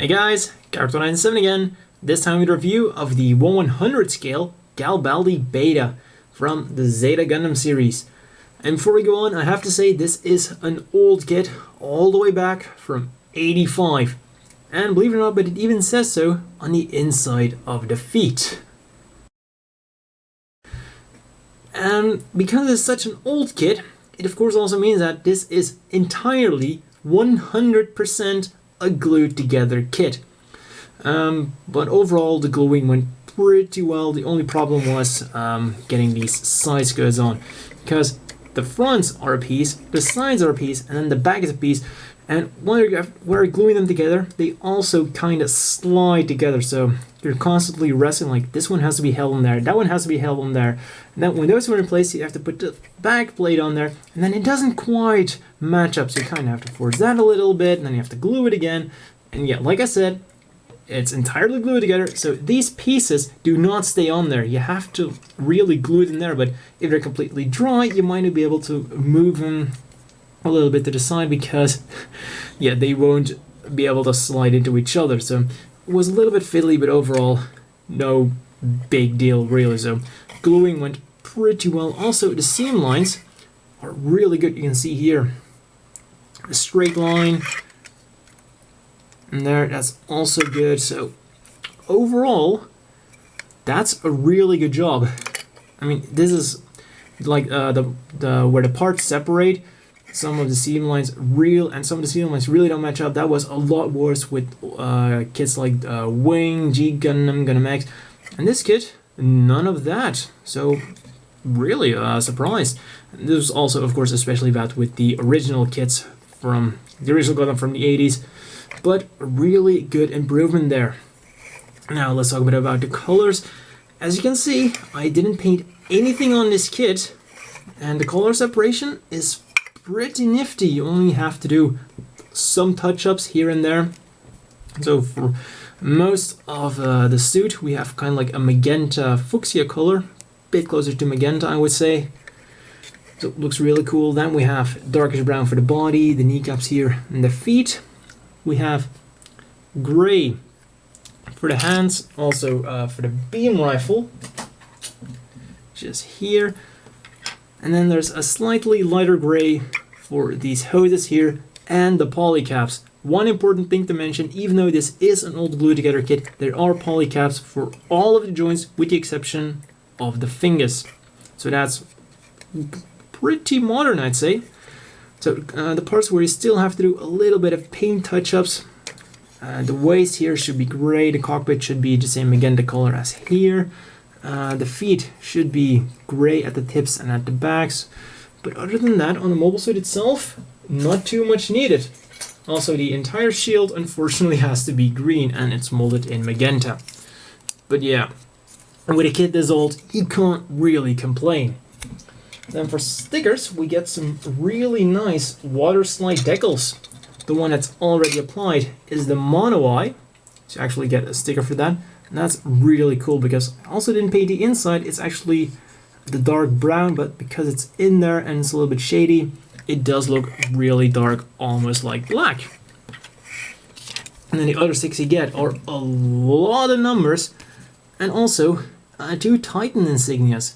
Hey guys, Character97 again, this time with a review of the 1/100 scale Galbaldy Beta from the Zeta Gundam series. And before we go on, I have to say this is an old kit, all the way back from 85. And believe it or not, but it even says so on the inside of the feet. And because it's such an old kit, it of course also means that this is entirely 100% a glued together kit. But overall the gluing went pretty well. The only problem was getting these side skirts on, because the fronts are a piece, the sides are a piece, and then the back is a piece, and when we're gluing them together they also kind of slide together, so you're constantly wrestling, like this one has to be held on there, that one has to be held on there, and then when those are in place you have to put the back plate on there, and then it doesn't quite match up, so you kind of have to force that a little bit, and then you have to glue it again. And yeah, like I said, it's entirely glued together, so these pieces do not stay on there. You have to really glue them there, but if they're completely dry you might not be able to move them a little bit to the side, because yeah, they won't be able to slide into each other. So it was a little bit fiddly, but overall no big deal really. So gluing went pretty well. Also the seam lines are really good. You can see here a straight line, and there, that's also good. So overall that's a really good job. I mean, this is like the where the parts separate, some of the seam lines and some of the seam lines really don't match up. That was a lot worse with kits like Wing, G Gundam, Gundam X, and this kit, none of that. So really surprised. This was also of course especially bad with the original kits from the original Gundam from the 80s, but a really good improvement there. Now let's talk a bit about the colors. As you can see, I didn't paint anything on this kit, and the color separation is pretty nifty. You only have to do some touch-ups here and there. So for most of the suit we have kind of like a magenta fuchsia color, bit closer to magenta I would say. So it looks really cool. Then we have darkish brown for the body, the kneecaps here, and the feet. We have gray for the hands, also for the beam rifle, just here. And then there's a slightly lighter gray for these hoses here and the poly caps. One important thing to mention, even though this is an old glue together kit, there are poly caps for all of the joints with the exception of the fingers. So that's pretty modern, I'd say. So the parts where you still have to do a little bit of paint touch-ups, the waist here should be gray, the cockpit should be the same magenta color as here. The feet should be gray at the tips and at the backs, but other than that, on the mobile suit itself, not too much needed. Also, the entire shield unfortunately has to be green, and it's molded in magenta. But yeah, with a kit this old, you can't really complain. Then for stickers, we get some really nice water slide decals. The one that's already applied is the mono eye, so you actually get a sticker for that. And that's really cool, because I also didn't paint the inside. It's actually the dark brown, but because it's in there and it's a little bit shady, it does look really dark, almost like black. And then the other six you get are a lot of numbers, and also 2 Titan insignias.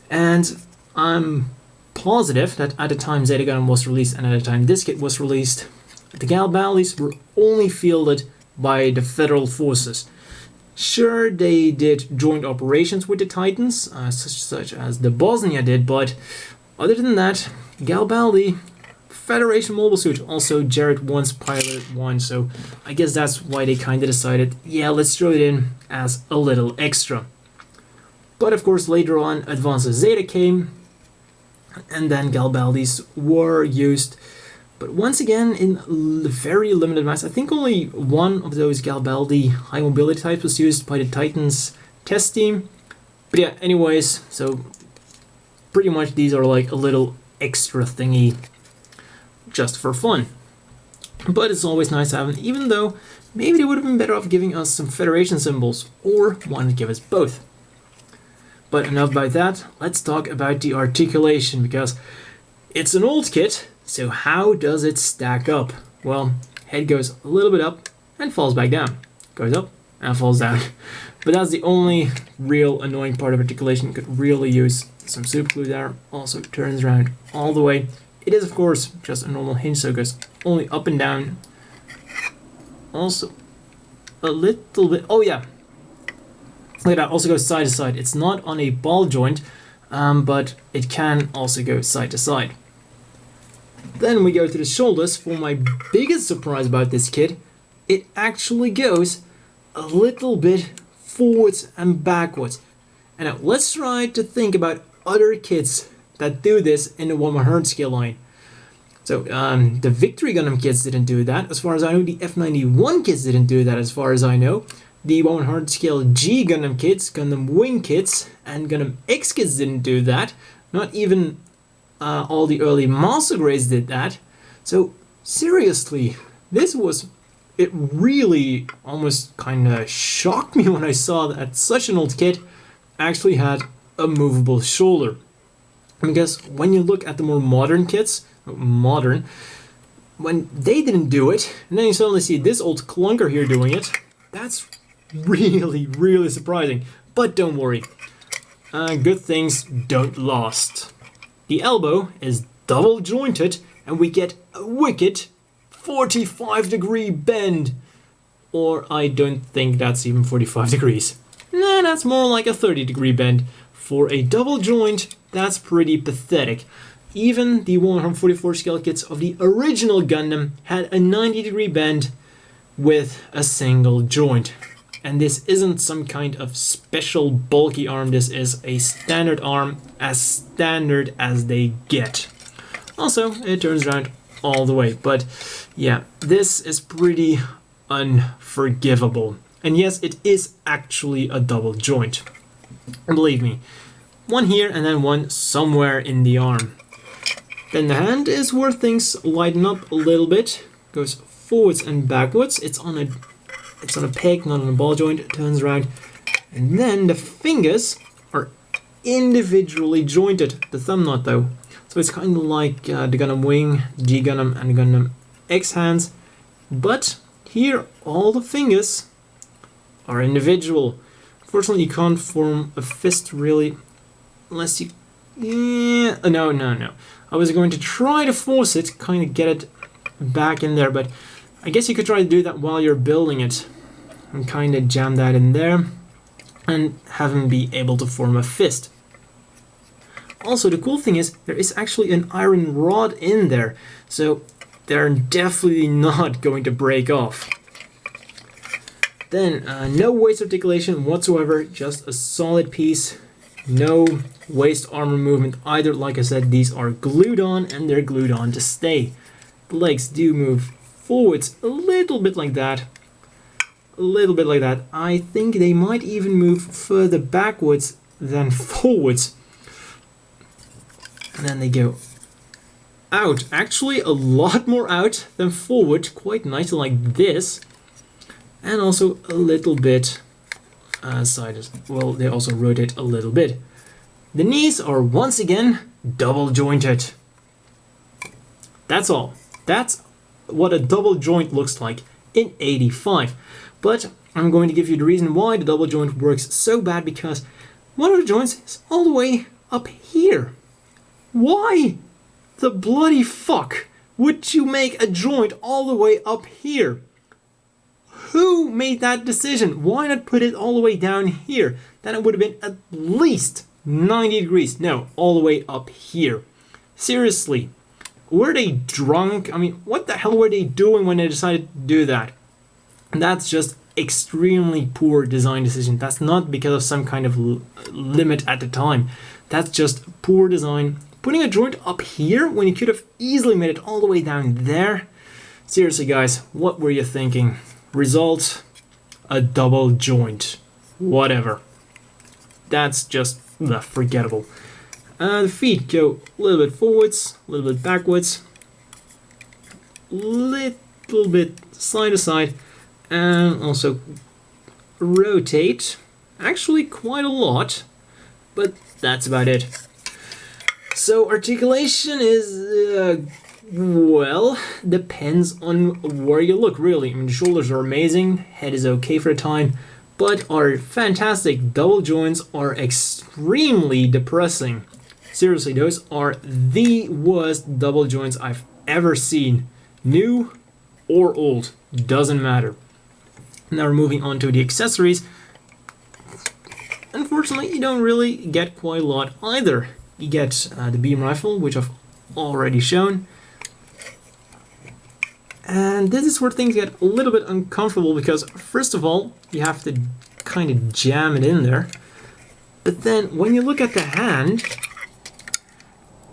And I'm positive that at the time Zeta Gundam was released and at the time this kit was released, the Galbaldys were only fielded by the Federal Forces. Sure, they did joint operations with the Titans, such as the Bosnia did, but other than that, Galbaldy, Federation mobile suit. Also, Jared once piloted one, so I guess that's why they kind of decided, yeah, let's throw it in as a little extra. But of course, later on, Advanced Zeta came, and then Galbaldys were used. But once again, in very limited mass. I think only one of those Galbaldy high mobility types was used by the Titans test team. But yeah, anyways, so pretty much these are like a little extra thingy just for fun. But it's always nice to have them, even though maybe they would have been better off giving us some Federation symbols, or why not give us both. But enough about that, let's talk about the articulation, because it's an old kit, so how does it stack up? Well, head goes a little bit up and falls back down. Goes up and falls down. But that's the only real annoying part of articulation. Could really use some super glue there. Also turns around all the way. It is of course just a normal hinge, so it goes only up and down. Also a little bit, oh yeah, look at that, also goes side to side. It's not on a ball joint, but it can also go side to side. Then we go to the shoulders. For my biggest surprise about this kit, it actually goes a little bit forwards and backwards. And now let's try to think about other kits that do this in the 1/100 scale line. So the Victory Gundam kits didn't do that, as far as I know. The F91 kits didn't do that, as far as I know. The 1/100 scale G Gundam kits, Gundam Wing kits, and Gundam X kits didn't do that. Not even all the early Master Grades did that. So seriously, it really almost kind of shocked me when I saw that such an old kit actually had a movable shoulder. Because when you look at the more modern kits, when they didn't do it, and then you suddenly see this old clunker here doing it, that's really, really surprising. But don't worry, good things don't last. The elbow is double jointed, and we get a wicked 45-degree bend. Or I don't think that's even 45 degrees. Nah, that's more like a 30-degree bend. For a double joint, that's pretty pathetic. Even the 144 scale kits of the original Gundam had a 90-degree bend with a single joint. And this isn't some kind of special bulky arm, this is a standard arm, as standard as they get. Also, it turns around all the way, but yeah, this is pretty unforgivable. And yes, it is actually a double joint. And believe me, one here and then one somewhere in the arm. Then the hand is where things lighten up a little bit. Goes forwards and backwards. It's on a peg, not on a ball joint. It turns around. And then the fingers are individually jointed. The thumb not though. So it's kind of like the Gundam Wing, G Gundam, and Gundam X hands. But here all the fingers are individual. Unfortunately, you can't form a fist really, unless you... Yeah, no. I was going to try to force it, kind of get it back in there, but I guess you could try to do that while you're building it. And kind of jam that in there, and have him be able to form a fist. Also, the cool thing is, there is actually an iron rod in there, so they're definitely not going to break off. Then, no waist articulation whatsoever, just a solid piece. No waist armor movement either. Like I said, these are glued on, and they're glued on to stay. The legs do move forwards a little bit like that. A little bit like that. I think they might even move further backwards than forwards. And then they go out. Actually, a lot more out than forward. Quite nicely like this. And also a little bit side. Well, they also rotate a little bit. The knees are once again double jointed. That's all. That's what a double joint looks like in 85. But I'm going to give you the reason why the double joint works so bad, because one of the joints is all the way up here. Why the bloody fuck would you make a joint all the way up here? Who made that decision? Why not put it all the way down here? Then it would have been at least 90 degrees. No, all the way up here. Seriously, were they drunk? I mean, what the hell were they doing when they decided to do that? That's just extremely poor design decision. That's not because of some kind of limit at the time. That's just poor design. Putting a joint up here when you could have easily made it all the way down there. Seriously guys, what were you thinking? Result, a double joint. Whatever. That's just forgettable. The feet go a little bit forwards, a little bit backwards, little bit side to side, and also rotate. Actually quite a lot, but that's about it. So articulation is Well, depends on where you look, really. I mean, the shoulders are amazing, head is okay for the time, but our fantastic double joints are extremely depressing. Seriously, those are the worst double joints I've ever seen. New or old, doesn't matter. Now we're moving on to the accessories. Unfortunately, you don't really get quite a lot either. You get the beam rifle, which I've already shown. And this is where things get a little bit uncomfortable because, first of all, you have to kind of jam it in there. But then when you look at the hand,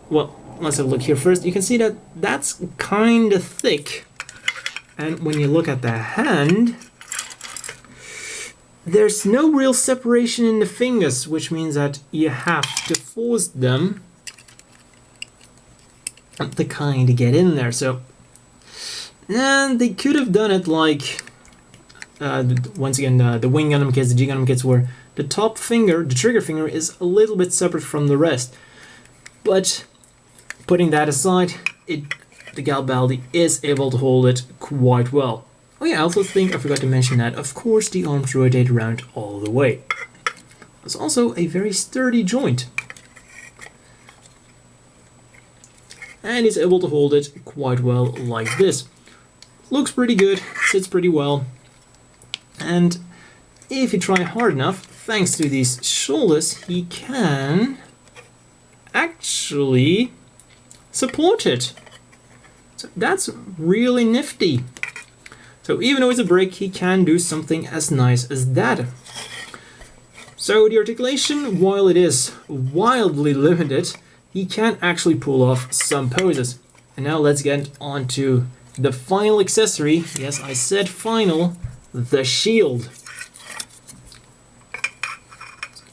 well, let's have a look here first. You can see that that's kind of thick. And when you look at the hand, there's no real separation in the fingers, which means that you have to force them to kind of get in there. So, and they could have done it like, once again, the Wing Gundam kits, the G Gundam kits, where the top finger, the trigger finger, is a little bit separate from the rest. But putting that aside, the Galbaldy is able to hold it quite well. Oh yeah, I also think I forgot to mention that, of course, the arms rotate around all the way. It's also a very sturdy joint. And is able to hold it quite well like this. Looks pretty good, sits pretty well. And if you try hard enough, thanks to these shoulders, he can actually support it. So that's really nifty. So even though it's a brick, he can do something as nice as that. So the articulation, while it is wildly limited, he can actually pull off some poses. And now let's get on to the final accessory. Yes, I said final, the shield.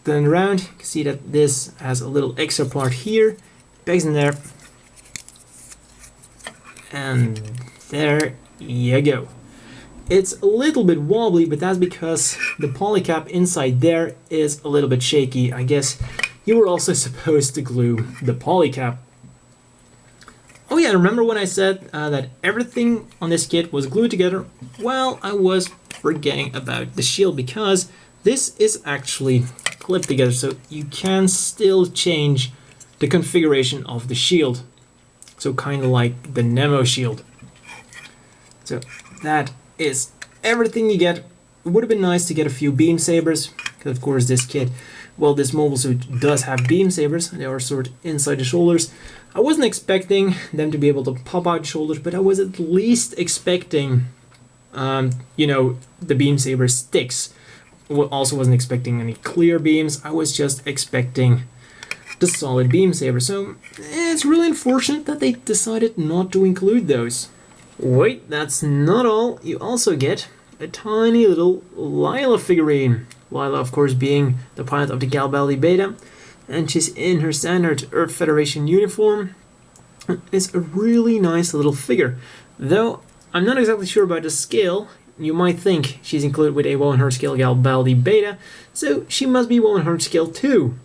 Turn around, you can see that this has a little extra part here, pegs in there, and there you go. It's a little bit wobbly, but that's because the polycap inside there is a little bit shaky. I guess you were also supposed to glue the polycap. Oh yeah, remember when I said that everything on this kit was glued together? Well, I was forgetting about the shield because this is actually clipped together, so you can still change the configuration of the shield. So kind of like the Nemo shield. So that is everything you get. It would have been nice to get a few beam sabers, because of course this kit, well, this mobile suit does have beam sabers. They are stored inside the shoulders. I wasn't expecting them to be able to pop out the shoulders, but I was at least expecting, you know, the beam saber sticks. Also wasn't expecting any clear beams. I was just expecting the solid beam saber. So it's really unfortunate that they decided not to include those. Wait, that's not all. You also get a tiny little Lila figurine. Lila, of course, being the pilot of the Galbaldy Beta, and she's in her standard Earth Federation uniform. It's a really nice little figure. Though I'm not exactly sure about the scale. You might think she's included with a 100 scale Galbaldy Beta, so she must be 100 scale too.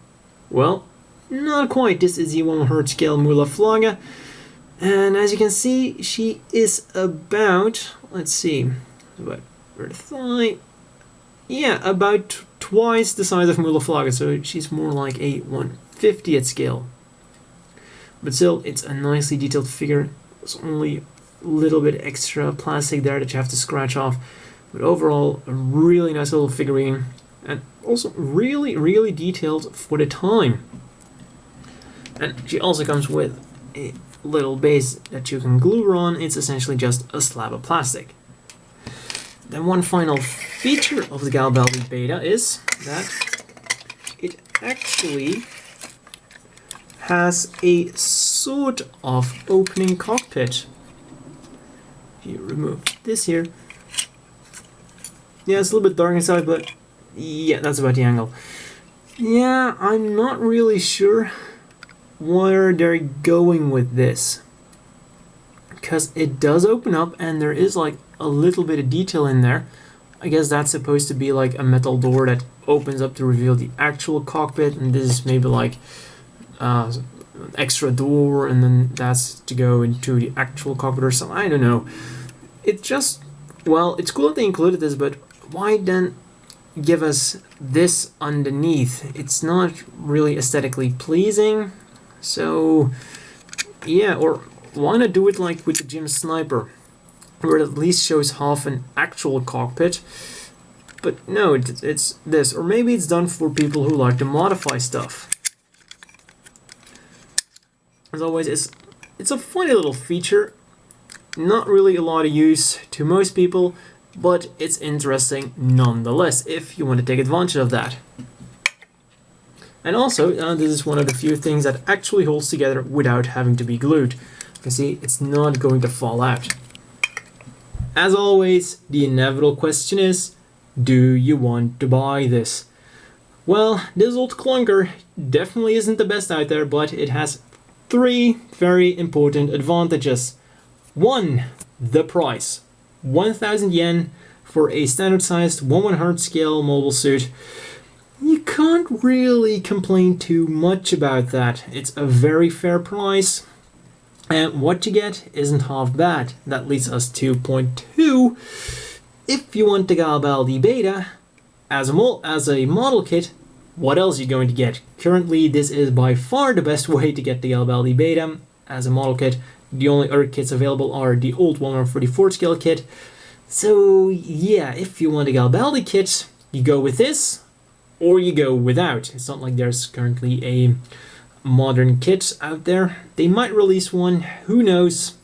Well, not quite. This is the 100 scale Mula Flaga. And as you can see, she is about, let's see, about her thigh. Yeah, about twice the size of Mula Flaga, so she's more like a 1/50th scale. But still, it's a nicely detailed figure. It's only a little bit extra plastic there that you have to scratch off. But overall, a really nice little figurine. And also really, really detailed for the time. And she also comes with a little base that you can glue her on. It's essentially just a slab of plastic. Then one final feature of the Galbaldy Beta is that it actually has a sort of opening cockpit. If you remove this here, yeah, it's a little bit dark inside, but yeah, that's about the angle. Yeah, I'm not really sure where they're going with this, because it does open up and there is like a little bit of detail in there. I guess that's supposed to be like a metal door that opens up to reveal the actual cockpit, and this is maybe like extra door, and then that's to go into the actual cockpit or something. I don't know. It's just, well, it's cool that they included this, but why then give us this underneath? It's not really aesthetically pleasing. So yeah, or why not do it like with the Gym Sniper, where it at least shows half an actual cockpit? But no, it's this. Or maybe it's done for people who like to modify stuff. As always, it's a funny little feature. Not really a lot of use to most people, but it's interesting nonetheless if you want to take advantage of that. And also, this is one of the few things that actually holds together without having to be glued. You can see it's not going to fall out. As always, the inevitable question is, do you want to buy this? Well, this old clunker definitely isn't the best out there, but it has 3 very important advantages. 1, the price. 1,000 yen for a standard sized 1/100 scale mobile suit. You can't really complain too much about that. It's a very fair price. And what you get isn't half bad. That leads us to point 2. If you want the Galbaldy Beta as a model kit, what else are you going to get? Currently, this is by far the best way to get the Galbaldy Beta as a model kit. The only other kits available are the old 144 scale kit. So yeah, if you want a Galbaldy kit, you go with this, or you go without. It's not like there's currently a modern kit out there. They might release one, who knows,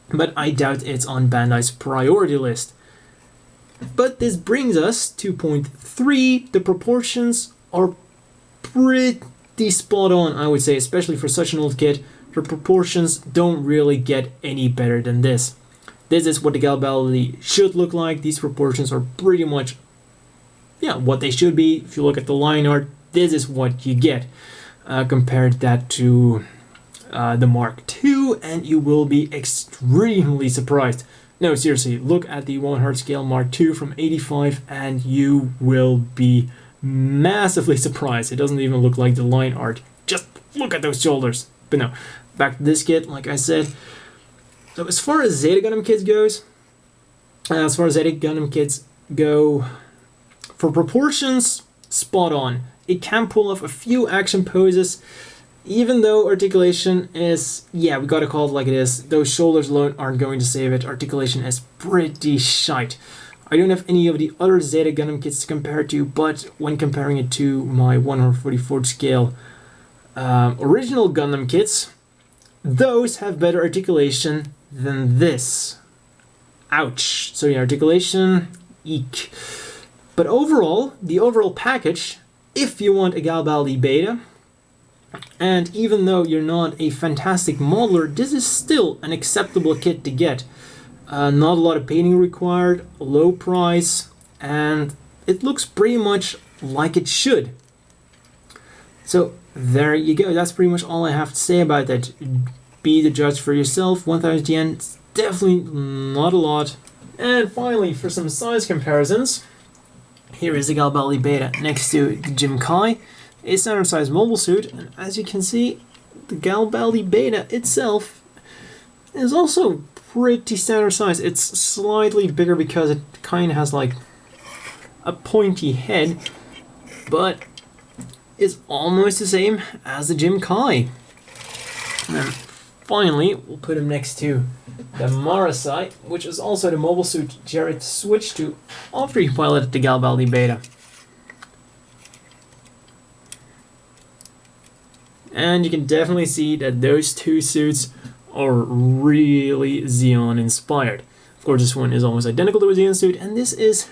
but I doubt it's on Bandai's priority list. But this brings us to point 3. The proportions are pretty spot on, I would say, especially for such an old kit. The proportions don't really get any better than this. This is what the Galbaldy should look like. These proportions are pretty much, yeah, what they should be. If you look at the line art, this is what you get. Compare that to the Mark II, and you will be extremely surprised. No, seriously, look at the 100 scale Mark II from 85 and you will be massively surprised. It doesn't even look like the line art. Just look at those shoulders. But no, back to this kit, like I said. So as far as Zeta Gundam kits go, for proportions, spot on. It can pull off a few action poses, even though articulation is, yeah, we gotta call it like it is. Those shoulders alone aren't going to save it. Articulation is pretty shite. I don't have any of the other Zeta Gundam kits to compare it to, but when comparing it to my 144 scale original Gundam kits, those have better articulation than this. Ouch. So yeah, articulation, eek. But overall, the overall package, if you want a Galbaldy Beta, and even though you're not a fantastic modeler, this is still an acceptable kit to get. Not a lot of painting required, low price, and it looks pretty much like it should. So there you go. That's pretty much all I have to say about that. Be the judge for yourself. 1,000 yen, it's definitely not a lot. And finally, for some size comparisons, here is the Galbaldy Beta next to the Jim Kai, a standard size mobile suit, and as you can see, the Galbaldy Beta itself is also pretty standard size. It's slightly bigger because it kind of has like a pointy head, but it's almost the same as the Jim Kai. And finally, we'll put him next to the Marasai, which is also the mobile suit Jared switched to after he piloted the Galbaldy Beta. And you can definitely see that those two suits are really Zeon inspired. Of course, this one is almost identical to a Zeon suit, and this is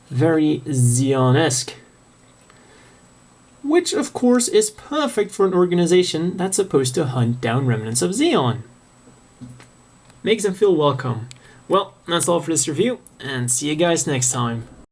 very Zeon-esque. Which, of course, is perfect for an organization that's supposed to hunt down remnants of Zeon. Makes them feel welcome. Well, that's all for this review, and see you guys next time.